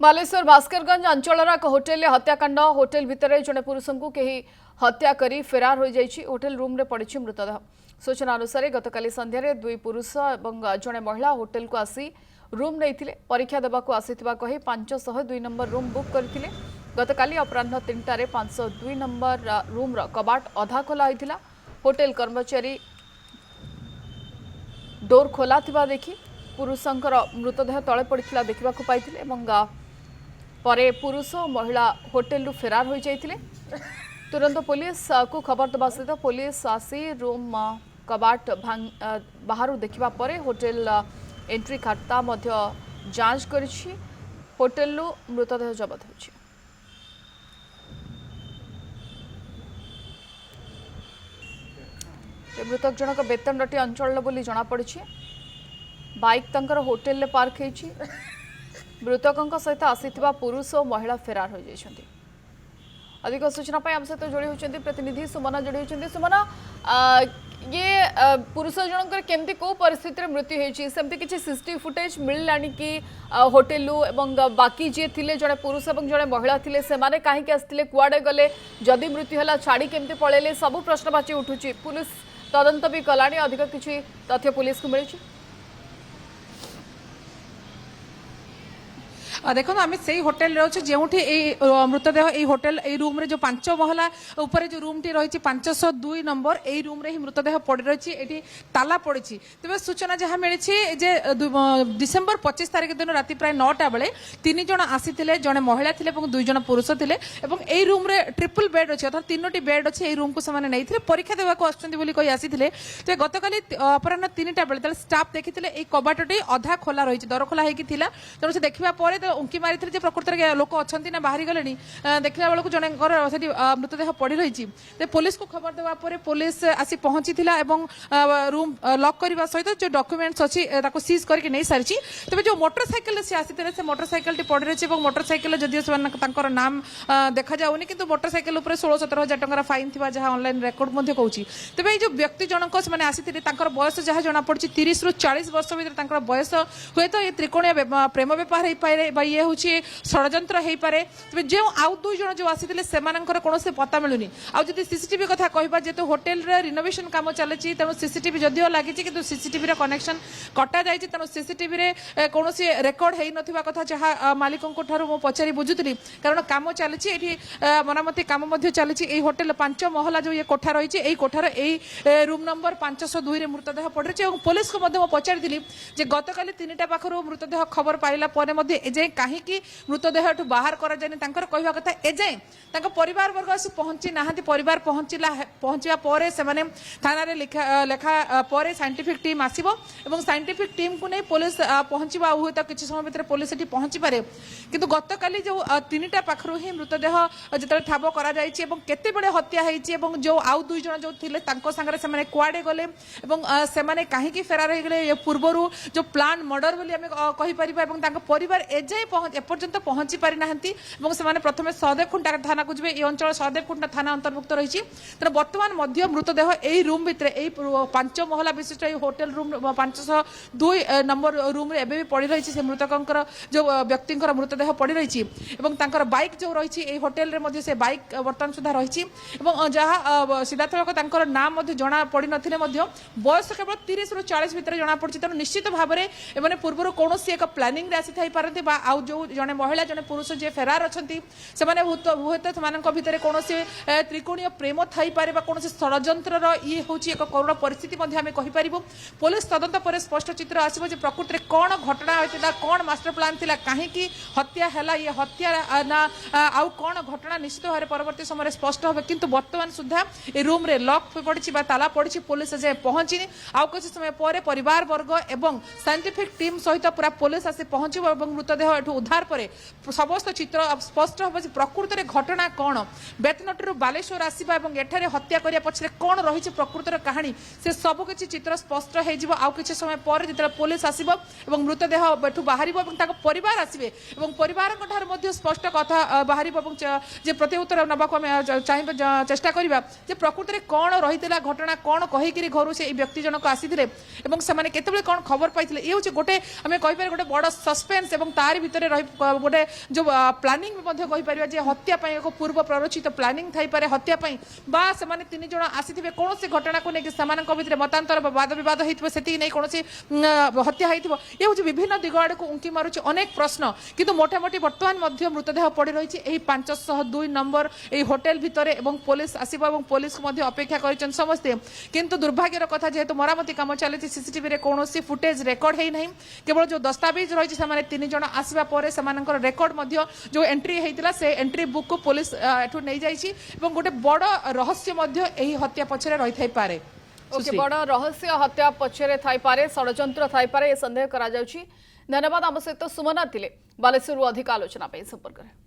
बालेश्वर भास्करगंज अंचल एक होटेल हत्याकांड होटेल भितर जड़े पुरुष को कहीं हत्या करी फेरार हो जाइए। होटेल रूम रे पड़ी मृतदेह। सूचना अनुसार गतकाली संध्यारे दुई पुरुष और जड़े महिला होटेल को आसी रूम नहीं परीक्षा देवाक आसीथिबा कही 502 नंबर रूम बुक करथिले। गतकाली अपराह्न 3टारे 502 नंबर रूम रो कबाट अधा खोला होइथिला। होटेल कर्मचारी डोर खोला थिबा देखि पुरुषंकर मृतदेह तले पड़िथिला देखिबाकू पाइथिले एवं परे पुरुष और महिला होटेल फेरार हो जाइथिले। तुरंत पुलिस को खबर देवा सहित पुलिस आसी रूम कबाट बाहर देखा परे होटेल एंट्री खाता जांच करिछि। होटेल मृतदेह जबत होछि। मृतक जनक बेतनडटी अंचल बोली जना पड़ी। बाइक तंकर होटेल पार्क होइछि। मृतकों सहित आसीथिबा पुरुष और महिला फेरार हो जाइछन्ति। अधिक सूचना आम सहित जोड़ी होती प्रतिनिधि सुमना जोड़ी होती। सुमना, ये पुरुष जनकर केमती को परिस्थिति मृत्यु होती सेमती किसी सीसीटीवी फुटेज मिललानी कि होटेल एवं बाकी जी थिले जड़े पुरुष और जड़े महिला थिले सेमाने काहेकि आसथिले कुआडे गले जदि मृत्यु है छाड़ी केमती पळेले सबु प्रश्नवाची उठुची। पुलिस तदंत भी कलानी। अधिक किसी तथ्य पुलिस को मिली। देखो आम से होटेल रोचे जो मृतदेह ये होटेल ये रूम रे जो 5 महला ऊपर जो रूम टी रही 502 नंबर ये रूम रे ही मृतदेह पड़ी रही। ये ताला पड़ी। तेज सूचना जहाँ मिली डिसेम्बर 25 तारिख दिन राति प्राय 9टा बेले 3 जन आसी जड़े महिला थे 2 जन पुरुष थे। यही रूम रे ट्रिपल बेड अच्छे अर्थात 3टी बेड अच्छे ये रूम को से नहीं परीक्षा देवाक आसी। तो गतकाली अपराह्न 3टा बेले स्टाफ देखी कबाटी अधा खोला रही दर खोला होती तेणु से देखा उंकी मारी प्रकृत लोक अच्छा ना बाहरी गले देखला बेलू जन मृतदेह पड़ रही। पुलिस को खबर देवा पुलिस आसी पहुंची रूम लॉक करने सहित जो डॉक्यूमेंट्स अच्छी सीज करके नहीं सारी। तेज जो मोटरसाइकेल से आसी से मोटरसाइकेल पड़ रही है। मोटरसाइकेल जदिव नाम देखा जाऊनी कि मोटरसाइकेल 16-17 हजार टकर फाइन थी जहाँ ऑनलाइन रेकर्ड कहूँ। तेज ये जो व्यक्ति जनक से आसी बयस जहाँ जना पड़ी 30 ରୁ 40 वर्ष भर बयस हुए तो ये त्रिकोणीय प्रेम बेपार हो पाए ये हूँ षड्यंत्र हो पाए। तेज जो आउ 2 जन जो आसी कौन पता मिलूनी। आदि सीसीटीवी कथा कहवा जेहेतु होटेल रिनोवेशन काम चलती तेणु सीसीटीवी जदिव लगी कि सीसीटीवी कनेक्शन कटा जाए तेणु सीसीटीवी कौन रेकर्ड हो ना कथा जहाँ मालिकों मु पचारि बुझुली कारण कम चली मरामती कम चली। होटेल 5 महला जो ये कोठा रही है कोठार यही रूम नंबर 502 रे मृतदेह पड़ रही है। पुलिस को पचारि गतकाली 3टा पाखर मृतदेह खबर पाइला एजाए कहीं मृतदेह बाहर कर कहवा कथा एजाए परिवार वर्ग आसी पहुंची ना। परिवार पहुंचा पर से थाना लेखा पर साइंटिफिक टीम आसो साइंटिफिक टीम को नहीं पुलिस पहुंचा हुए तो किसी समय भर पुलिस ये पहुंची पारे किंतु गतकाली जो 3टा पाखर ही मृतदेह जो ठाब करते बड़े हत्या होती जो आउ 2 जन जो थे सांगे से कुआडे गले से कहीं फेरार हो गले पूर्वर जो प्लान मर्डर बोली कहीपर परिवार एजाए एपर्यंत पहुंची पारि नाहंती प्रथम सहदेवखुंटा थाना को जी ये अंचल सहदेवखुंटा थाना अंतर्भुक्त रही। तेना बर्तमान मृतदेह यही रूम भितर 5 महला विशिष्ट होटेल रूम 502 नंबर रूम रे एबे भी पड़ी रही से मृतकों जो व्यक्ति मृतदेह पड़ी रही बाइक जो रही होटेल रे से बाइक बर्तमान सुधा रही जहाँ सीधाथलक नाम जना पड़ नथिले बयस केवल 30 ରୁ 40 भितर जना पड़ी। तेणु निश्चित भाव में पूर्व कौन एक प्लानिंग आसी थाई पारती आउ जो जड़े महिला जड़े पुरुष जी फेरार अच्छा से हुए तो भितर कौन त्रिकोणीय प्रेम थी पारे कौन षड्यंत्र ये हूँ एक करुण परिस्थिति आम कहीपर। पुलिस तदंत पर स्पष्ट चित्र आसो प्रकृत में कौन घटना होता कौन मास्टर प्लान थी कहीं हत्या है ये हत्या ना आउ कौन घटना निश्चित भाव परवर्ती समय स्पष्ट हो। किंतु बर्तमान सुधा ये रूम रे लॉक पड़ी ताला पड़ी पुलिस जाए पहुंची आउ किसी समय पर परिवार वर्ग एवं साइंटिफिक टीम सहित पूरा पुलिस आसी पहुंच मृतदेह उद्धार पर समस्त चित्र स्पष्ट हम प्रकृत में घटना कौन बेतनटू बालेश्वर आसवा एठारे हत्या करने पछरे कौन रही प्रकृतर कहानी से सबकि चित्र स्पष्ट हो किसी समय पर जो पुलिस आसो मृतदेह एठू बाहर परिवार आसवे परिवार स्पष्ट कथा बाहर प्रत्युत्तर नवाक चाहिए चेष्टा करवा प्रकृत में कौन रही घटना कौन कहीकि घर से व्यक्ति जनक आसी कौन खबर पाई ये हूँ गोटे आम कहीपर गोटे बड़ सस्पेन्स तार भितर गोटे जो प्लानिंग कही पार जे हत्या एक पूर्व प्ररोचित प्लानिंग थी पारे हत्या बा से तीन जन आसी कौन घटना को लेकिन से मतांतर वाद बद होती से कौन हत्या होती ये हूँ विभिन्न दिग आड़ को उंकी मारुच अनेक प्रश्न किंतु मोटामोटी बर्तमान मृतदेह पड़ रही 502 नंबर ये होटेल भितर एवं पुलिस आसब और पुलिस को अपेक्षा कर समस्ते किंतु दुर्भाग्यर कथा जेहेतु मरामती काम चलती सीसीटीवी रे कौन फुटेज रेकर्ड है नहीं केवल जो दस्तावेज रही है तीन जन आसवा पर रेकर्ड जो एंट्री होता से एंट्री बुक को पुलिस एठू नहीं जाइए गोटे बड़ रहस्य हत्या पछरे रही थाई पारे ओके बड़ रहस्य हत्या पछरे थाई पारे षड्यंत्र थाई पारे सन्देह करा जाउछि। धन्यवाद आम सहित सुमना थिले बालेश्वर अधिक आलोचना संपर्क में।